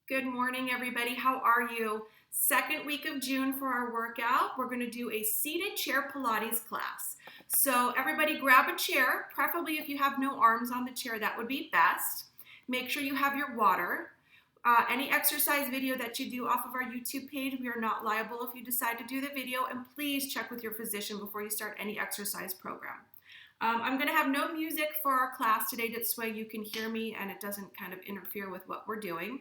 Good morning, everybody. How are you? Second week of June for our workout. We're going to do a seated chair Pilates class. So everybody grab a chair, preferably if you have no arms on the chair, that would be best. Make sure you have your water. Any exercise video that you do off of our YouTube page, we are not liable if you decide to do the video, and please check with your physician before you start any exercise program. I'm going to have no music for our class today, this way you can hear me and it doesn't kind of interfere with what we're doing.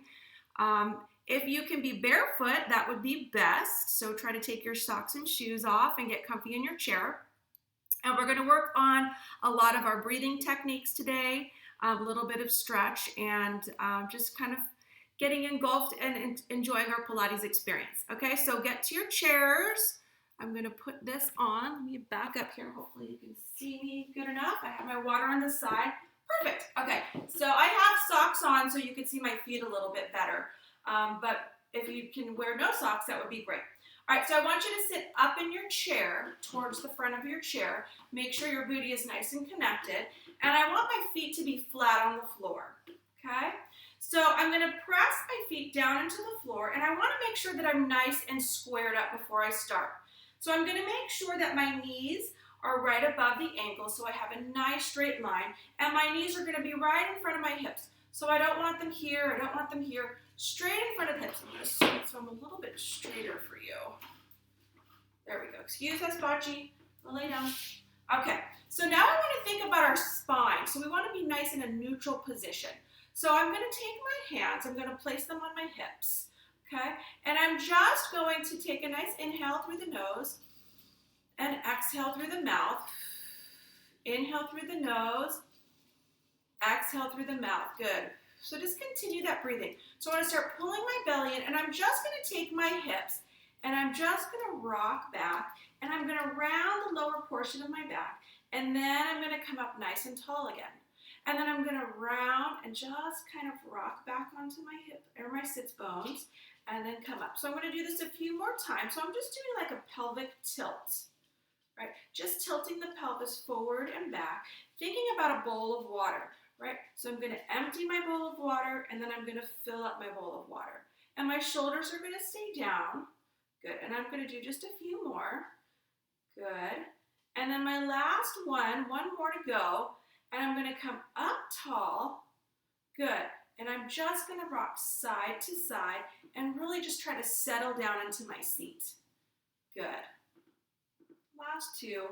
If you can be barefoot, that would be best. So try to take your socks and shoes off and get comfy in your chair. And we're going to work on a lot of our breathing techniques today, a little bit of stretch, and just kind of getting engulfed and enjoying our Pilates experience. Okay, so get to your chairs. I'm going to put this on. Let me back up here. Hopefully you can see me good enough. I have my water on this side. Perfect. Okay, so I have socks on so you can see my feet a little bit better. But if you can wear no socks, that would be great. All right, so I want you to sit up in your chair, towards the front of your chair. Make sure your booty is nice and connected. And I want my feet to be flat on the floor, okay? So I'm going to press my feet down into the floor, and I want to make sure that I'm nice and squared up before I start. So I'm going to make sure that my knees are right above the ankles, so I have a nice straight line, and my knees are going to be right in front of my hips. So I don't want them here, I don't want them here, straight in front of the hips. I'm going to scoot so I'm a little bit straighter for you. There we go. Excuse us, Bocce. We'll lay down. Okay, so now I want to think about our spine. So we want to be nice in a neutral position. So I'm going to take my hands, I'm going to place them on my hips, okay? And I'm just going to take a nice inhale through the nose, and exhale through the mouth. Inhale through the nose. Exhale through the mouth. Good. So just continue that breathing. So I want to start pulling my belly in, and I'm just going to take my hips, and I'm just going to rock back, and I'm going to round the lower portion of my back, and then I'm going to come up nice and tall again. And then I'm going to round and just kind of rock back onto my hip or my sits bones, and then come up. So I'm going to do this a few more times. So I'm just doing like a pelvic tilt. Right, just tilting the pelvis forward and back, thinking about a bowl of water, right? So I'm going to empty my bowl of water, and then I'm going to fill up my bowl of water. And my shoulders are going to stay down. Good. And I'm going to do just a few more. Good. And then my last one more to go, and I'm going to come up tall. Good. And I'm just going to rock side to side and really just try to settle down into my seat. Good. Last two.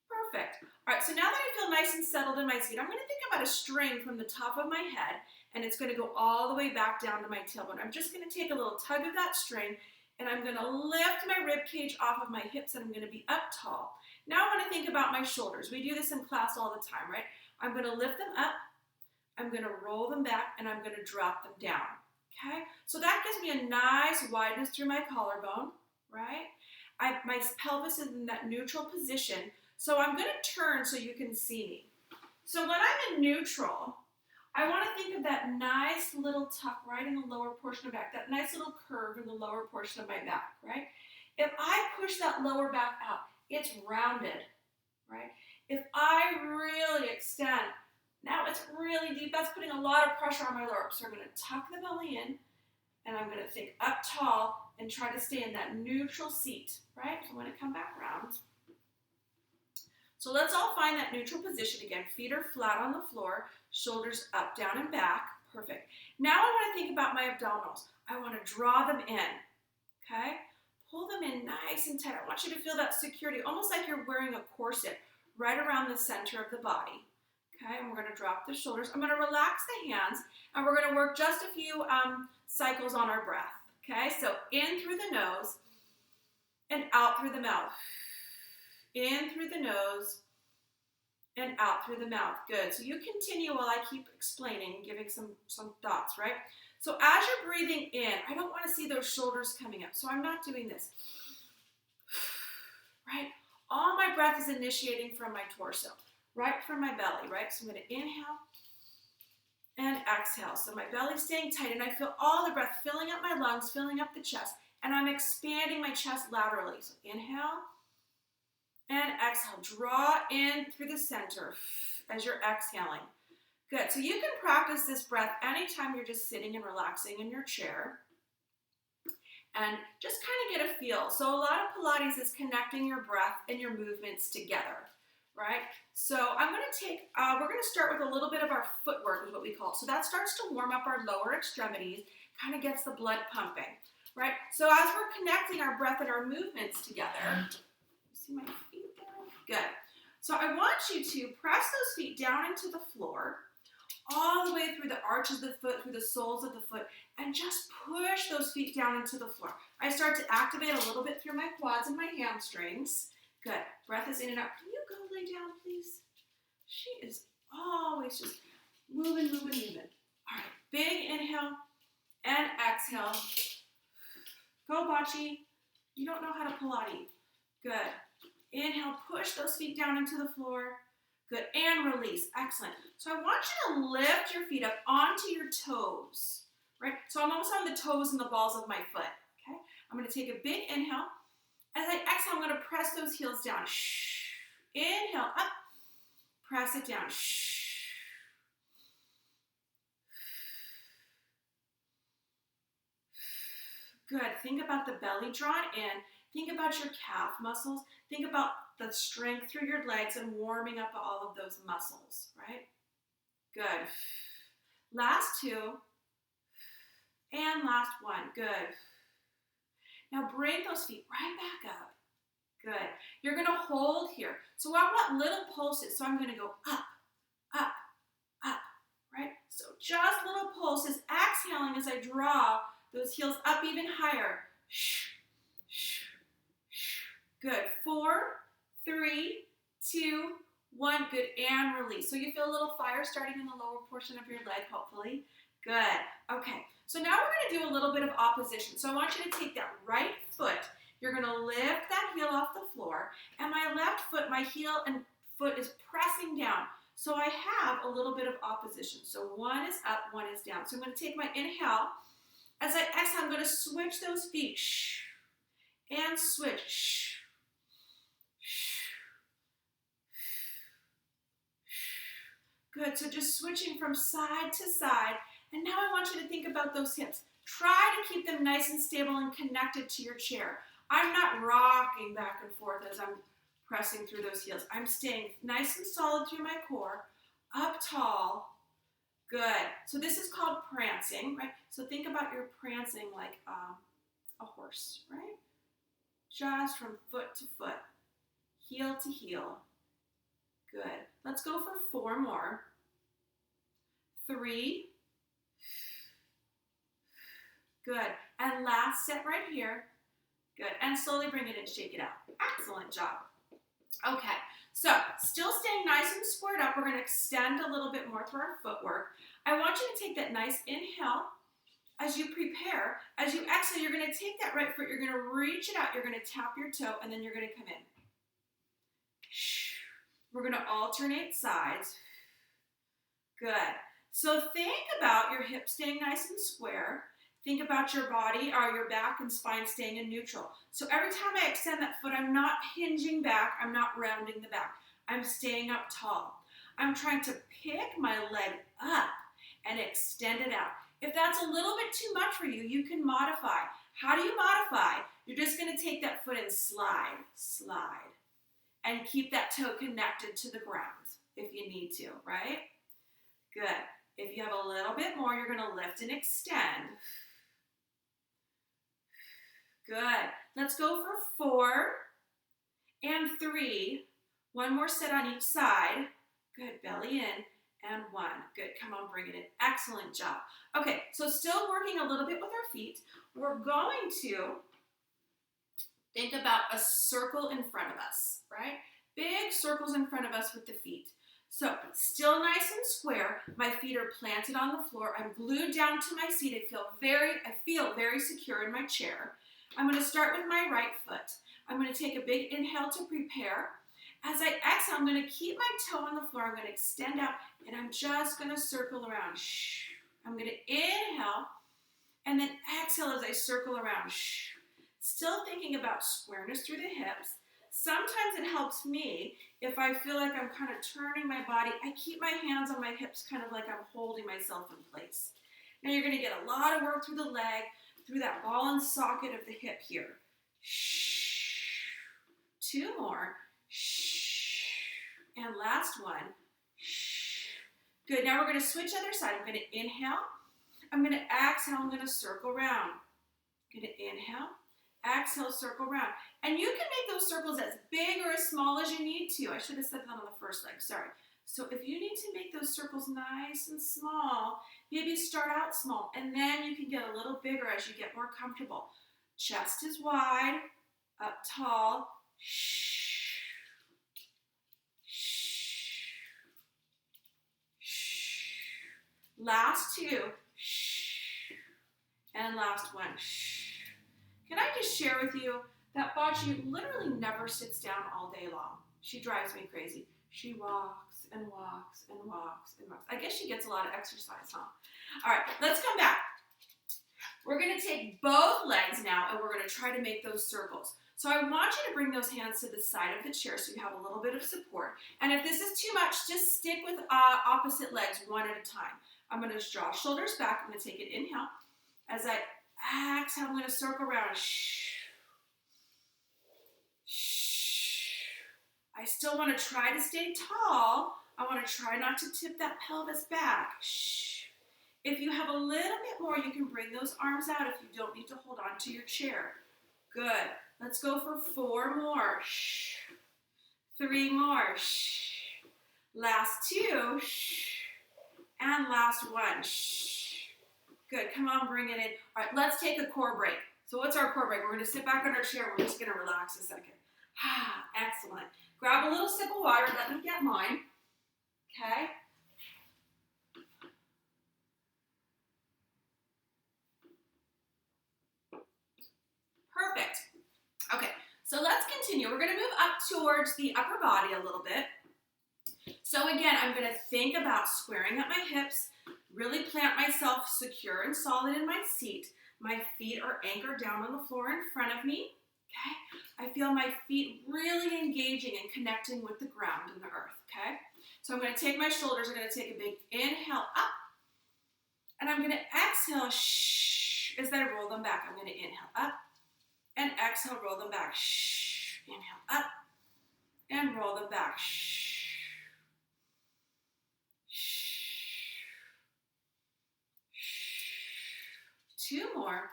Perfect. All right, so now that I feel nice and settled in my seat, I'm going to think about a string from the top of my head, and it's going to go all the way back down to my tailbone. I'm just going to take a little tug of that string, and I'm going to lift my rib cage off of my hips, and I'm going to be up tall. Now I want to think about my shoulders. We do this in class all the time, right? I'm going to lift them up, I'm going to roll them back, and I'm going to drop them down. Okay? So that gives me a nice wideness through my collarbone, right? My pelvis is in that neutral position, so I'm going to turn so you can see me. So when I'm in neutral, I want to think of that nice little tuck right in the lower portion of my back, that nice little curve in the lower portion of my back, right? If I push that lower back out, it's rounded, right? If I really extend, now it's really deep. That's putting a lot of pressure on my lower. So I'm going to tuck the belly in, and I'm going to think up tall and try to stay in that neutral seat, right? So I'm going to come back around. So let's all find that neutral position again. Feet are flat on the floor, shoulders up, down, and back. Perfect. Now I want to think about my abdominals. I want to draw them in, okay? Pull them in nice and tight. I want you to feel that security, almost like you're wearing a corset right around the center of the body. Okay, and we're going to drop the shoulders. I'm going to relax the hands, and we're going to work just a few cycles on our breath. Okay, so in through the nose and out through the mouth. In through the nose and out through the mouth. Good. So you continue while I keep explaining, giving some thoughts, right? So as you're breathing in, I don't want to see those shoulders coming up, so I'm not doing this. Right? All my breath is initiating from my torso, right from my belly, right? So I'm going to inhale and exhale. So my belly's staying tight, and I feel all the breath filling up my lungs, filling up the chest, and I'm expanding my chest laterally. So inhale and exhale. Draw in through the center as you're exhaling. Good. So you can practice this breath anytime you're just sitting and relaxing in your chair. And just kind of get a feel. So a lot of Pilates is connecting your breath and your movements together, right? So we're going to start with a little bit of our footwork is what we call it. So that starts to warm up our lower extremities, kind of gets the blood pumping, right? So as we're connecting our breath and our movements together, you see my feet there? Good. So I want you to press those feet down into the floor, all the way through the arches of the foot, through the soles of the foot, and just push those feet down into the floor. I start to activate a little bit through my quads and my hamstrings. Good. Breath is in and out. Can you go lay down, please? She is always just moving, moving, moving. All right. Big inhale and exhale. Go, Bachi. You don't know how to Pilates. Good. Inhale, push those feet down into the floor. Good, and release, excellent. So I want you to lift your feet up onto your toes, right? So I'm almost on the toes and the balls of my foot, okay? I'm gonna take a big inhale. As I exhale, I'm gonna press those heels down. Shh. Inhale, up, press it down. Shh. Good, think about the belly drawn in. Think about your calf muscles. Think about the strength through your legs and warming up all of those muscles, right? Good. Last two. And last one. Good. Now bring those feet right back up. Good. You're going to hold here. So I want little pulses. So I'm going to go up, up, up, right? So just little pulses, exhaling as I draw those heels up even higher. Shh, shh. Good. 4, 3, 2, 1. Good. And release. So you feel a little fire starting in the lower portion of your leg, hopefully. Good. Okay. So now we're going to do a little bit of opposition. So I want you to take that right foot. You're going to lift that heel off the floor. And my left foot, my heel and foot is pressing down. So I have a little bit of opposition. So one is up, one is down. So I'm going to take my inhale. As I exhale, I'm going to switch those feet. Shh. And switch. Shh. Good, so just switching from side to side. And now I want you to think about those hips. Try to keep them nice and stable and connected to your chair. I'm not rocking back and forth as I'm pressing through those heels. I'm staying nice and solid through my core, up tall. Good. So this is called prancing, right? So think about your prancing like a horse, right? Just from foot to foot, heel to heel. Good. Let's go for 4 more. 3. Good. And last set right here. Good. And slowly bring it in, shake it out. Excellent job. Okay. So still staying nice and squared up. We're going to extend a little bit more through our footwork. I want you to take that nice inhale. As you prepare, as you exhale, you're going to take that right foot. You're going to reach it out. You're going to tap your toe, and then you're going to come in. We're going to alternate sides. Good. So think about your hips staying nice and square. Think about your body or your back and spine staying in neutral. So every time I extend that foot, I'm not hinging back. I'm not rounding the back. I'm staying up tall. I'm trying to pick my leg up and extend it out. If that's a little bit too much for you, you can modify. How do you modify? You're just going to take that foot and slide, slide. And keep that toe connected to the ground if you need to, right? Good. If you have a little bit more, you're going to lift and extend. Good. Let's go for 4 and 3. One more set on each side. Good. Belly in. And 1. Good. Come on, bring it in. Excellent job. Okay, so still working a little bit with our feet. We're going to think about a circle in front of us, right? Big circles in front of us with the feet. So still nice and square. My feet are planted on the floor. I'm glued down to my seat. I feel very secure in my chair. I'm going to start with my right foot. I'm going to take a big inhale to prepare. As I exhale, I'm going to keep my toe on the floor. I'm going to extend out, and I'm just going to circle around. Shh. I'm going to inhale, and then exhale as I circle around. Shh. Still thinking about squareness through the hips. Sometimes it helps me if I feel like I'm kind of turning my body. I keep my hands on my hips kind of like I'm holding myself in place. Now you're going to get a lot of work through the leg, through that ball and socket of the hip here. Two more. And last one. Good. Now we're going to switch other side. I'm going to inhale. I'm going to exhale. I'm going to circle around. I'm going to inhale. Exhale, circle around. And you can make those circles as big or as small as you need to. I should have said that on the first leg. Sorry. So if you need to make those circles nice and small, maybe start out small, and then you can get a little bigger as you get more comfortable. Chest is wide, up tall. Last two. And last one. Can I just share with you that Bocce literally never sits down all day long. She drives me crazy. She walks and walks and walks and walks. I guess she gets a lot of exercise, huh? All right, let's come back. We're going to take both legs now, and we're going to try to make those circles. So I want you to bring those hands to the side of the chair so you have a little bit of support. And if this is too much, just stick with opposite legs one at a time. I'm going to draw shoulders back. I'm going to take an inhale. As I exhale, I'm going to circle around. I still want to try to stay tall. I want to try not to tip that pelvis back. If you have a little bit more, you can bring those arms out if you don't need to hold on to your chair. Good. Let's go for 4 more. 3 more. Last 2. And last 1. Good. Come on, bring it in. All right, let's take a core break. So what's our core break? We're going to sit back on our chair. We're just going to relax a second. Excellent. Grab a little sip of water. Let me get mine. Okay. Perfect. Okay, so let's continue. We're going to move up towards the upper body a little bit. So again, I'm going to think about squaring up my hips, really plant myself secure and solid in my seat. My feet are anchored down on the floor in front of me. Okay, I feel my feet really engaging and connecting with the ground and the earth. Okay, so I'm going to take my shoulders. I'm going to take a big inhale up, and I'm going to exhale as I roll them back. I'm going to inhale up and exhale, roll them back. Inhale up and roll them back. 2 more.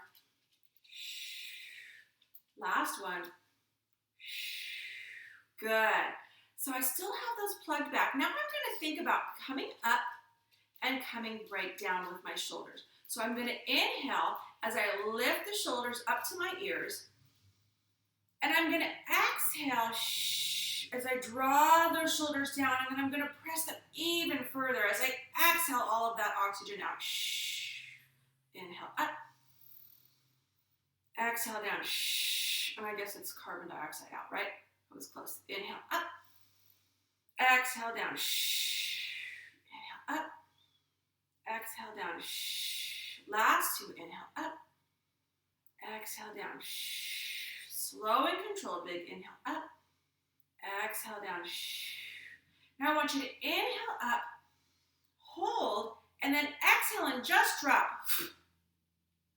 Last one. Good. So I still have those plugged back. Now I'm going to think about coming up and coming right down with my shoulders. So I'm going to inhale as I lift the shoulders up to my ears. And I'm going to exhale as I draw those shoulders down. And then I'm going to press them even further as I exhale all of that oxygen out. Inhale up. Exhale down. And I guess it's carbon dioxide out, right? I was close. Inhale up. Exhale down. Inhale up. Exhale down. Last 2. Inhale up. Exhale down. Slow and controlled. Big inhale up. Exhale down. Now I want you to inhale up, hold, and then exhale and just drop.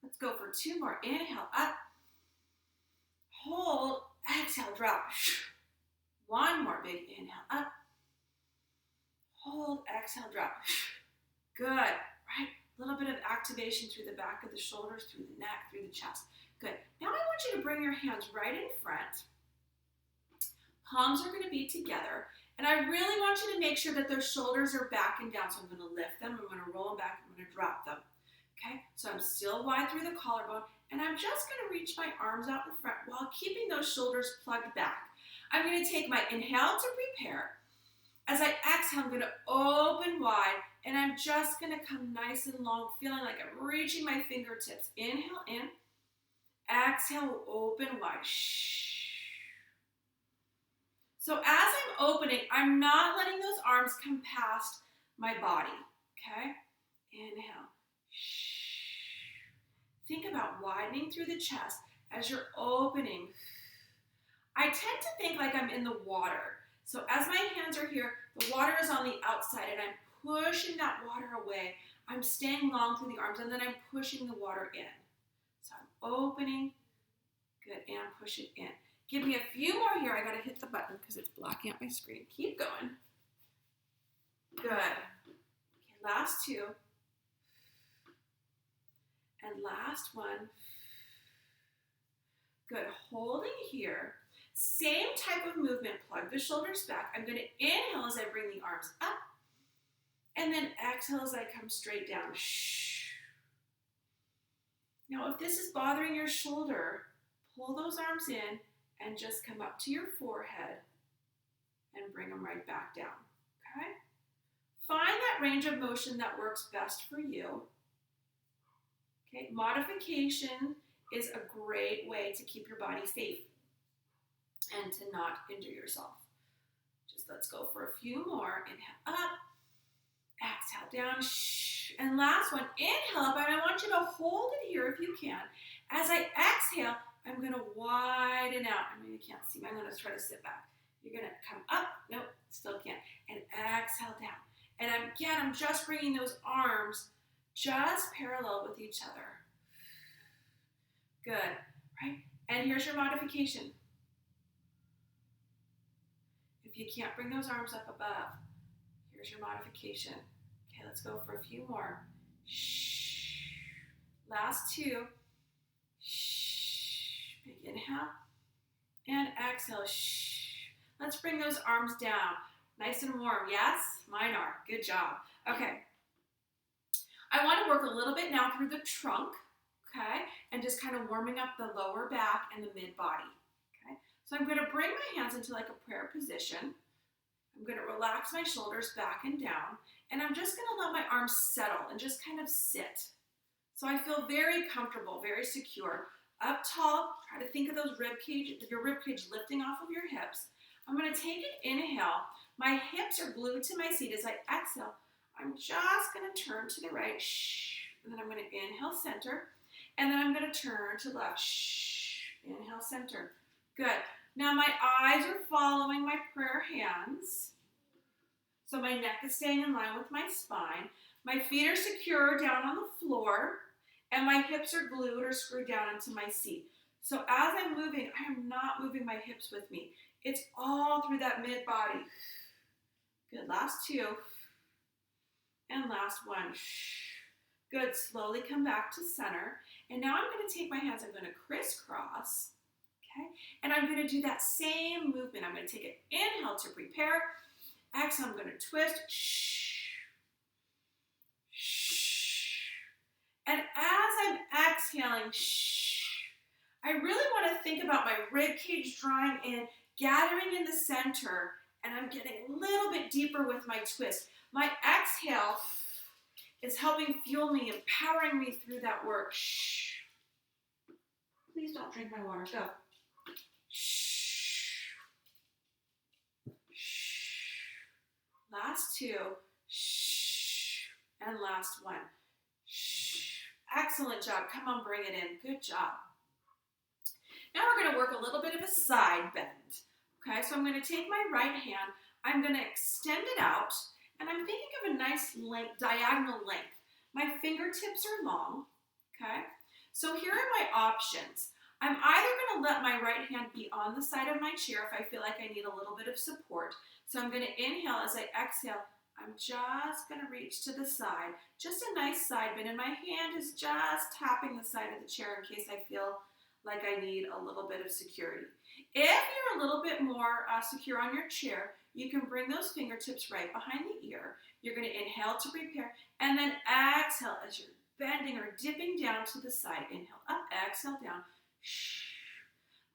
Let's go for 2 more. Inhale up, hold, exhale, drop. 1 more. Big inhale up, hold, exhale, drop. Good, right? A little bit of activation through the back of the shoulders, through the neck, through the chest. Good. Now I want you to bring your hands right in front. Palms are going to be together. And I really want you to make sure that those shoulders are back and down. So I'm going to lift them. I'm going to roll them back. I'm going to drop them. Okay? So I'm still wide through the collarbone. And I'm just going to reach my arms out in front while keeping those shoulders plugged back. I'm going to take my inhale to prepare. As I exhale, I'm going to open wide. And I'm just going to come nice and long, feeling like I'm reaching my fingertips. Inhale in. Exhale, open wide. So as I'm opening, I'm not letting those arms come past my body, okay? Inhale. Think about widening through the chest as you're opening. I tend to think like I'm in the water. So as my hands are here, the water is on the outside and I'm pushing that water away. I'm staying long through the arms and then I'm pushing the water in. So I'm opening, good, and push it in. Give me a few more here. I gotta hit the button because it's blocking out my screen. Keep going. Good. Okay, last two. And last one. Good, holding here. Same type of movement, plug the shoulders back. I'm gonna inhale as I bring the arms up, and then exhale as I come straight down. Now, if this is bothering your shoulder, pull those arms in and just come up to your forehead and bring them right back down, okay? Find that range of motion that works best for you. Okay, modification is a great way to keep your body safe and to not injure yourself. Just let's go for a few more. Inhale up, exhale down, and last one, inhale up, and I want you to hold it here if you can. As I exhale, I'm gonna widen out. I know you can't see me, I'm gonna try to sit back. You're gonna come up, nope, still can't, and exhale down. And again, I'm just bringing those arms just parallel with each other. Good, right? And here's your modification. If you can't bring those arms up above, here's your modification. Okay, let's go for a few more. Last two. Big inhale and exhale. Let's bring those arms down. Nice and warm, yes? Mine are, good job. Okay, I want to work a little bit now through the trunk, okay? And just kind of warming up the lower back and the mid body, okay? So I'm going to bring my hands into like a prayer position. I'm going to relax my shoulders back and down, and I'm just going to let my arms settle and just kind of sit. So I feel very comfortable, very secure. Up tall, try to think of those your rib cage lifting off of your hips. I'm going to take an inhale. My hips are glued to my seat. As I exhale, I'm just going to turn to the right, and then I'm going to inhale, center, and then I'm going to turn to left, inhale, center. Good. Now my eyes are following my prayer hands, so my neck is staying in line with my spine. My feet are secure down on the floor, and my hips are glued or screwed down into my seat. So as I'm moving, I am not moving my hips with me. It's all through that mid body. Good, last two. And last one. Good, slowly come back to center. And now I'm going to take my hands, I'm going to crisscross, okay? And I'm going to do that same movement. I'm going to take an inhale to prepare. Exhale, I'm going to twist. And as I'm exhaling, I really want to think about my rib cage drawing in, gathering in the center, and I'm getting a little bit deeper with my twist. My exhale is helping fuel me, empowering me through that work. Please don't drink my water. Go. Last two. And last one. Excellent job. Come on, bring it in. Good job. Now we're going to work a little bit of a side bend. Okay, so I'm going to take my right hand. I'm going to extend it out, and I'm thinking of a nice length, diagonal length. My fingertips are long. Okay, so here are my options. I'm either going to let my right hand be on the side of my chair if I feel like I need a little bit of support. So I'm going to inhale. As I exhale, I'm just going to reach to the side. Just a nice side bend, and my hand is just tapping the side of the chair in case I feel like I need a little bit of security. If you're a little bit more secure on your chair, you can bring those fingertips right behind the ear. You're going to inhale to prepare, and then exhale as you're bending or dipping down to the side. Inhale up, exhale down.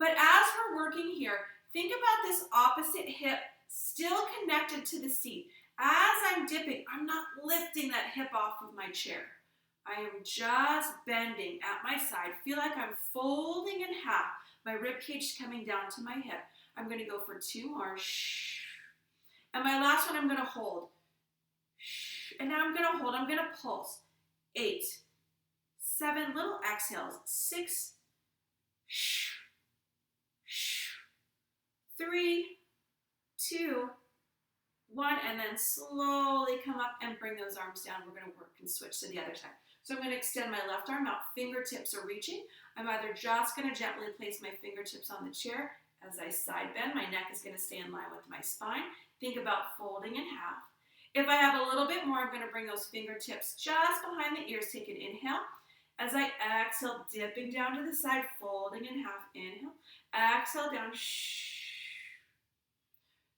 But as we're working here, think about this opposite hip still connected to the seat. As I'm dipping, I'm not lifting that hip off of my chair. I am just bending at my side. Feel like I'm folding in half. My rib cage coming down to my hip. I'm going to go for two more. And my last one, I'm going to hold. And now I'm going to hold. I'm going to pulse. 8, 7, little exhales. 6, 3, 2, 1, and then slowly come up and bring those arms down. We're going to work and switch to the other side. So I'm going to extend my left arm out. Fingertips are reaching. I'm either just going to gently place my fingertips on the chair. As I side bend, my neck is going to stay in line with my spine. Think about folding in half. If I have a little bit more, I'm going to bring those fingertips just behind the ears. Take an inhale. As I exhale, dipping down to the side, folding in half. Inhale. Exhale down.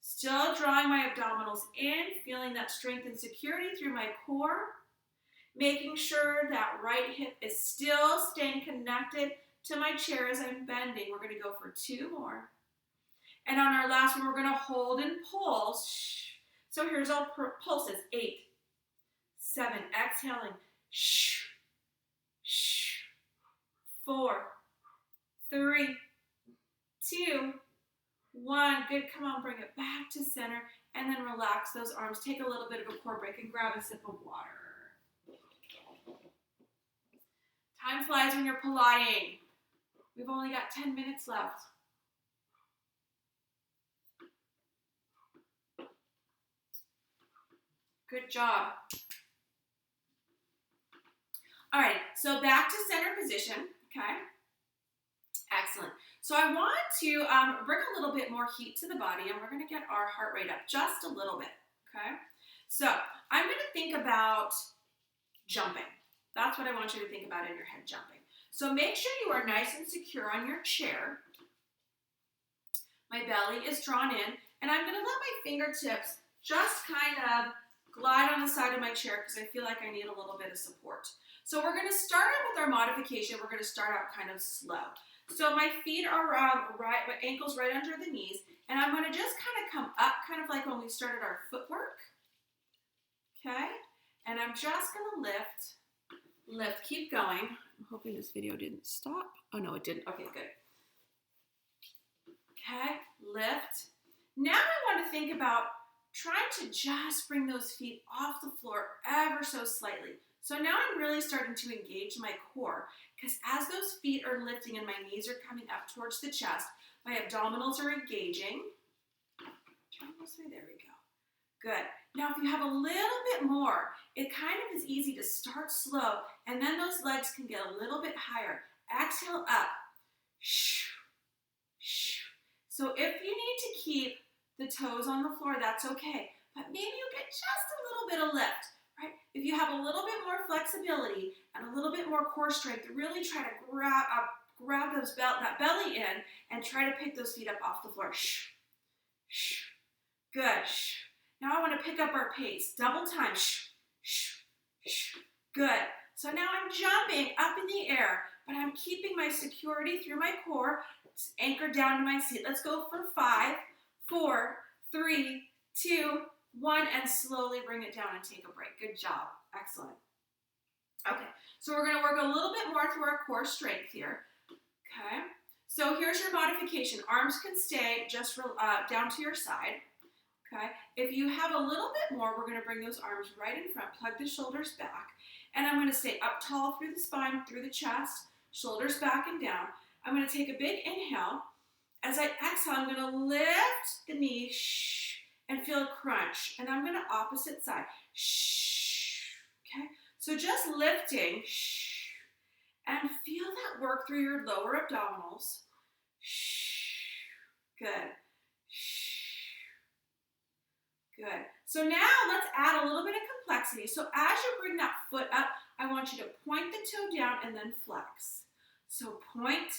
Still drawing my abdominals in, feeling that strength and security through my core. Making sure that right hip is still staying connected to my chair as I'm bending. We're going to go for 2 more. And on our last one, we're going to hold and pulse. So here's our pulses. 8, 7, exhaling. 4, 3, 2, 1. Good. Come on, bring it back to center. And then relax those arms. Take a little bit of a core break and grab a sip of water. Time flies when you're Pilates. We've only got 10 minutes left. Good job. All right, so back to center position, okay? Excellent. So I want to bring a little bit more heat to the body, and we're going to get our heart rate up just a little bit, okay? So I'm going to think about jumping. That's what I want you to think about in your head, jumping. So make sure you are nice and secure on your chair. My belly is drawn in, and I'm going to let my fingertips just kind of glide on the side of my chair because I feel like I need a little bit of support. So we're going to start out with our modification. We're going to start out kind of slow. So my feet are my ankles right under the knees, and I'm going to just kind of come up, kind of like when we started our footwork. Okay? And I'm just going to lift, keep going. I'm hoping this video didn't stop. Oh, no, it didn't. Okay, good. Okay, lift. Now I want to think about trying to just bring those feet off the floor ever so slightly. So now I'm really starting to engage my core because as those feet are lifting and my knees are coming up towards the chest, my abdominals are engaging. There we go. Good. Now if you have a little bit more, it kind of is easy to start slow and then those legs can get a little bit higher. Exhale up. So if you need to keep the toes on the floor, that's okay. But maybe you get just a little bit of lift, right? If you have a little bit more flexibility and a little bit more core strength, really try to grab that belly in and try to pick those feet up off the floor. Good. Now I want to pick up our pace. Double time. Good. So now I'm jumping up in the air, but I'm keeping my security through my core. It's anchored down to my seat. Let's go for 5, 4, 3, 2, 1, and slowly bring it down and take a break. Good job. Excellent. Okay, so we're going to work a little bit more through our core strength here. Okay, so here's your modification. Arms can stay just down to your side. Okay, if you have a little bit more, we're going to bring those arms right in front. Plug the shoulders back. And I'm going to stay up tall through the spine, through the chest, shoulders back and down. I'm going to take a big inhale. As I exhale, I'm going to lift the knee and feel a crunch. And I'm going to opposite side. Okay, so just lifting and feel that work through your lower abdominals. Good. Good. So now let's add a little bit of complexity. So as you bring that foot up, I want you to point the toe down and then flex. So point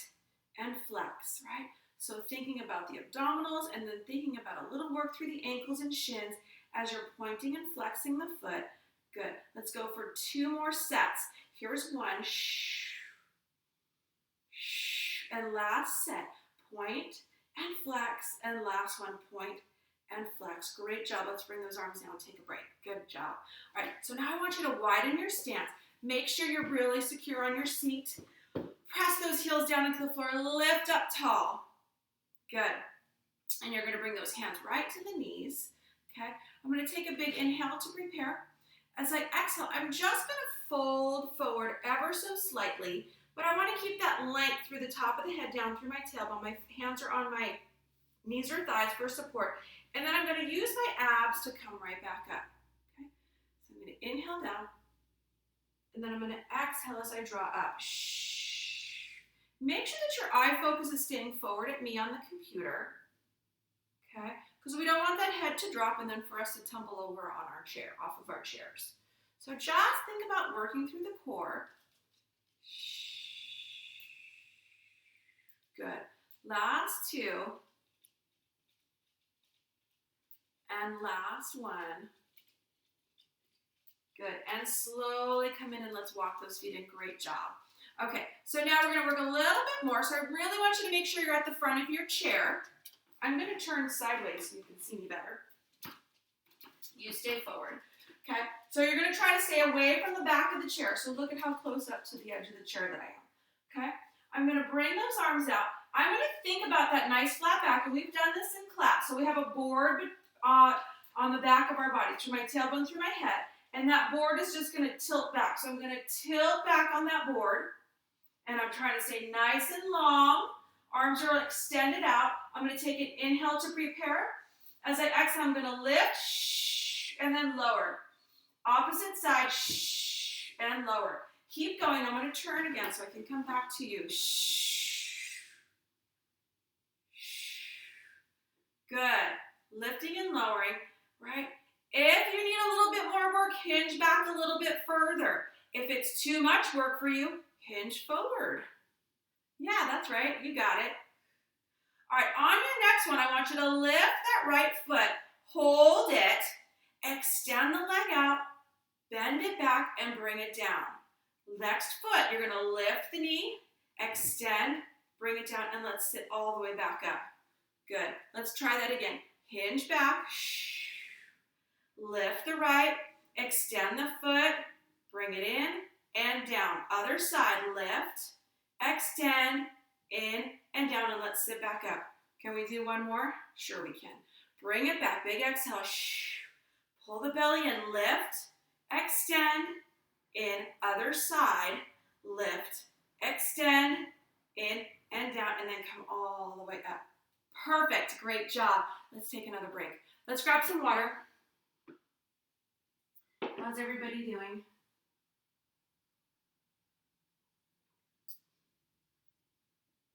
and flex, right? So thinking about the abdominals and then thinking about a little work through the ankles and shins as you're pointing and flexing the foot. Good. Let's go for 2 more sets. Here's 1. And last set. Point and flex. And last one. Point and flex. Great job. Let's bring those arms down and take a break. Good job. All right. So now I want you to widen your stance. Make sure you're really secure on your seat. Press those heels down into the floor. Lift up tall. Good. And you're going to bring those hands right to the knees. Okay. I'm going to take a big inhale to prepare. As I exhale, I'm just going to fold forward ever so slightly, but I want to keep that length through the top of the head down through my tailbone. My hands are on my knees or thighs for support. And then I'm going to use my abs to come right back up. Okay? So I'm going to inhale down, and then I'm going to exhale as I draw up. Shh. Make sure that your eye focus is staying forward at me on the computer. Okay? Because we don't want that head to drop and then for us to tumble over on our chair, off of our chairs. So just think about working through the core. Good. Last two. And last one. Good. And slowly come in and let's walk those feet in. Great job. Okay, so now we're going to work a little bit more. So I really want you to make sure you're at the front of your chair. I'm going to turn sideways so you can see me better. You stay forward. Okay, so you're going to try to stay away from the back of the chair. So look at how close up to the edge of the chair that I am. Okay, I'm going to bring those arms out. I'm going to think about that nice flat back, and we've done this in class. So we have a board on the back of our body, through my tailbone, through my head, and that board is just going to tilt back. So I'm going to tilt back on that board, and I'm trying to stay nice and long. Arms are extended out. I'm going to take an inhale to prepare. As I exhale, I'm going to lift, shh, and then lower. Opposite side, shh, and lower. Keep going. I'm going to turn again so I can come back to you. Shh. Good. Lifting and lowering, right? If you need a little bit more work, hinge back a little bit further. If it's too much work for you, hinge forward. Yeah, that's right. You got it. All right, on your next one, I want you to lift that right foot. Hold it. Extend the leg out. Bend it back and bring it down. Next foot, you're going to lift the knee, extend, bring it down, and let's sit all the way back up. Good. Let's try that again. Hinge back. Lift the right. Extend the foot. Bring it in and down. Other side. Lift. Extend. In and down. And let's sit back up. Can we do one more? Sure we can. Bring it back. Big exhale. Pull the belly in. Lift. Extend. In. Other side. Lift. Extend. In and down. And then come all the way up. Perfect. Great job. Let's take another break. Let's grab some water. How's everybody doing?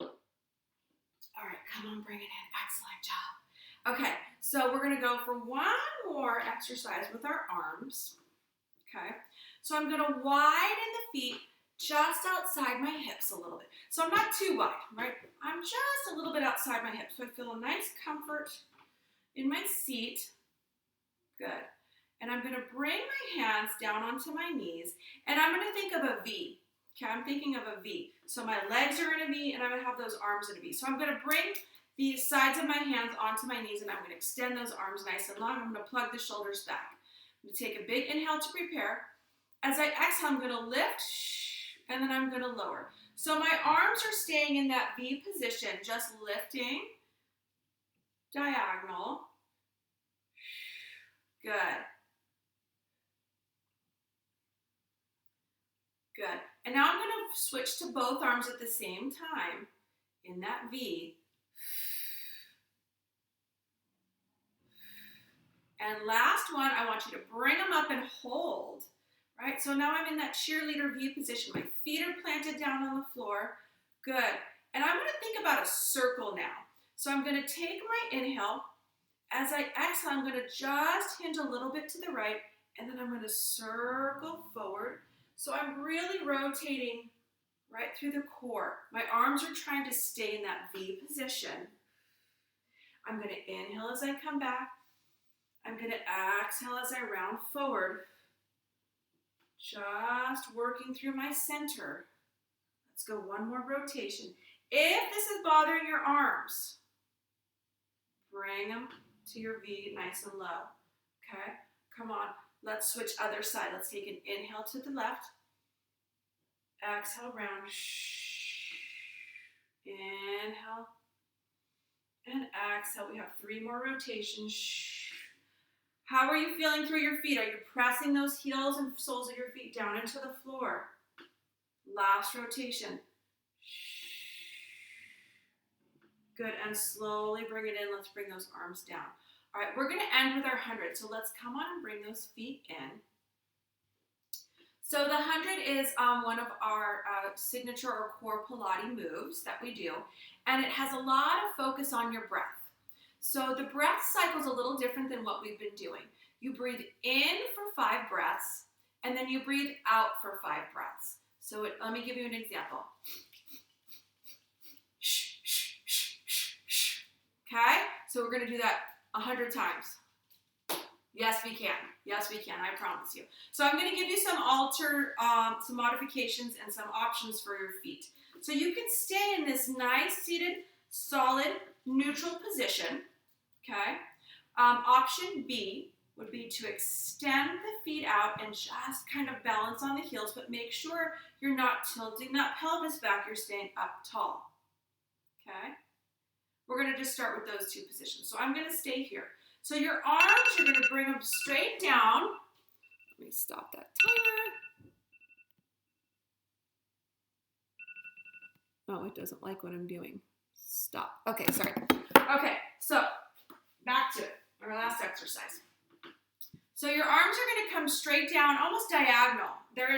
All right, come on, bring it in. Excellent job. Okay, so we're going to go for one more exercise with our arms. Okay, so I'm going to widen the feet just outside my hips a little bit. So I'm not too wide, right? I'm just a little bit outside my hips. So I feel a nice comfort in my seat. Good. And I'm going to bring my hands down onto my knees, and I'm going to think of a V. Okay, I'm thinking of a V. So my legs are in a V, and I'm going to have those arms in a V. So I'm going to bring the sides of my hands onto my knees, and I'm going to extend those arms nice and long. I'm going to plug the shoulders back. I'm going to take a big inhale to prepare. As I exhale, I'm going to lift, and then I'm going to lower. So my arms are staying in that V position, just lifting, diagonal. Good. Good. And now I'm going to switch to both arms at the same time in that V. And last one, I want you to bring them up and hold. Right? So now I'm in that cheerleader V position. My feet are planted down on the floor. Good. And I'm going to think about a circle now. So I'm going to take my inhale. As I exhale, I'm going to just hinge a little bit to the right, and then I'm going to circle forward. So I'm really rotating right through the core. My arms are trying to stay in that V position. I'm going to inhale as I come back. I'm going to exhale as I round forward. Just working through my center. Let's go one more rotation. If this is bothering your arms, bring them to your V nice and low. Okay, come on. Let's switch other side. Let's take an inhale to the left. Exhale, round. Inhale. And exhale. We have 3 more rotations. How are you feeling through your feet? Are you pressing those heels and soles of your feet down into the floor? Last rotation. Good, and slowly bring it in. Let's bring those arms down. All right, we're gonna end with our 100. So let's come on and bring those feet in. So the 100 is one of our signature or core Pilates moves that we do, and it has a lot of focus on your breath. So the breath cycle is a little different than what we've been doing. You breathe in for 5 breaths, and then you breathe out for 5 breaths. So let me give you an example. Okay, so we're going to do that 100 times. Yes, we can. Yes, we can. I promise you. So I'm going to give you some some modifications and some options for your feet. So you can stay in this nice seated, solid, neutral position. Okay. Option B would be to extend the feet out and just kind of balance on the heels, but make sure you're not tilting that pelvis back. You're staying up tall. Okay. We're going to just start with those 2 positions. So I'm going to stay here. So your arms, you're going to bring them straight down. Let me stop that timer. Oh, it doesn't like what I'm doing. Stop. Okay, sorry. Okay, so back to it, our last exercise. So your arms are going to come straight down, almost diagonal. They're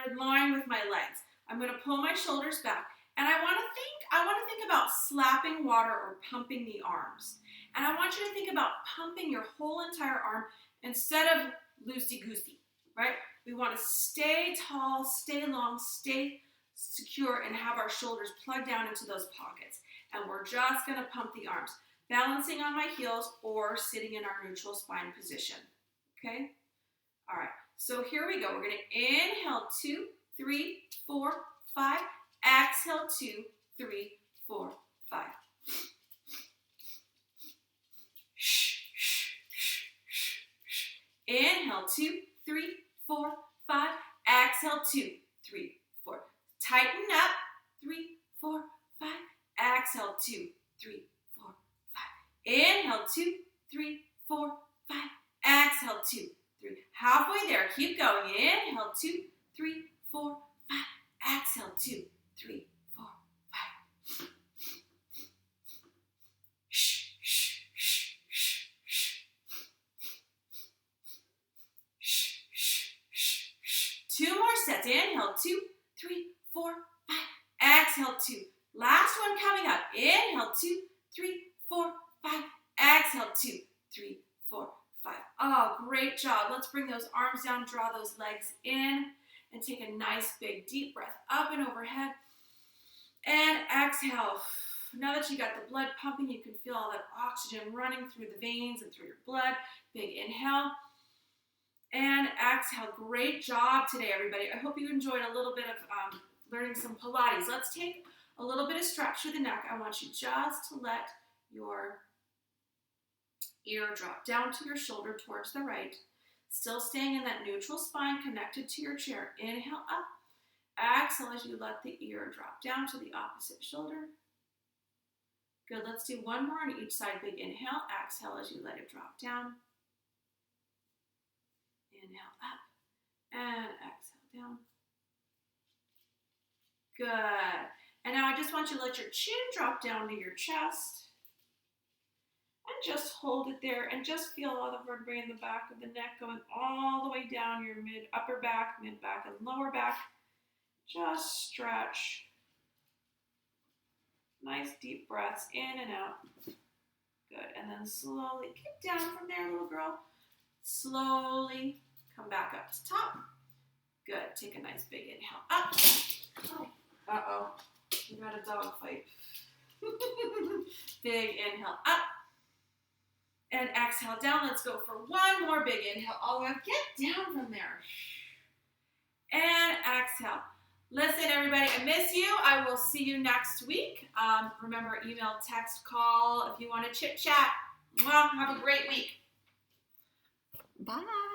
in line with my legs. I'm going to pull my shoulders back, and I want to think about slapping water or pumping the arms. And I want you to think about pumping your whole entire arm instead of loosey-goosey, right? We want to stay tall, stay long, stay secure, and have our shoulders plugged down into those pockets. And we're just going to pump the arms, balancing on my heels or sitting in our neutral spine position, okay? All right, so here we go. We're going to inhale 2, 3, 4, 5. Exhale 2, 3, 4, 5. Inhale 2, 3, 4, 5. Exhale 2, 3, 4. Tighten up. 3, 4, 5. Exhale 2, 3, 4, 5. Inhale 2, 3, 4, 5. Exhale 2, 3. Halfway there. Keep going. Inhale 2, 3, 4, 5. Exhale 2, 3, 4, 5. Two more sets. Inhale, 2, 3, 4, 5. Exhale, 2. Last one coming up. Inhale, 2, 3, 4, 5. Exhale, 2, 3, 4, 5. Oh, great job. Let's bring those arms down, draw those legs in, and take a nice big deep breath up and overhead. And exhale. Now that you got the blood pumping, you can feel all that oxygen running through the veins and through your blood. Big inhale. And exhale. Great job today, everybody. I hope you enjoyed a little bit of learning some Pilates. Let's take a little bit of stretch through the neck. I want you just to let your ear drop down to your shoulder towards the right. Still staying in that neutral spine connected to your chair. Inhale up. Exhale as you let the ear drop down to the opposite shoulder. Good. Let's do one more on each side. Big inhale. Exhale as you let it drop down. Inhale up and exhale down. Good. And now I just want you to let your chin drop down to your chest. And just hold it there and just feel all the vertebrae in the back of the neck going all the way down your upper back, mid back, and lower back. Just stretch. Nice deep breaths in and out. Good. And then slowly kick down from there, little girl. Slowly come back up to top. Good. Take a nice big inhale up. Oh. Uh-oh. We got a dog fight. Big inhale up. And exhale down. Let's go for one more big inhale. All the way up. Get down from there. And exhale. Listen, everybody, I miss you. I will see you next week. Remember, email, text, call if you want to chit-chat. Well, have a great week. Bye.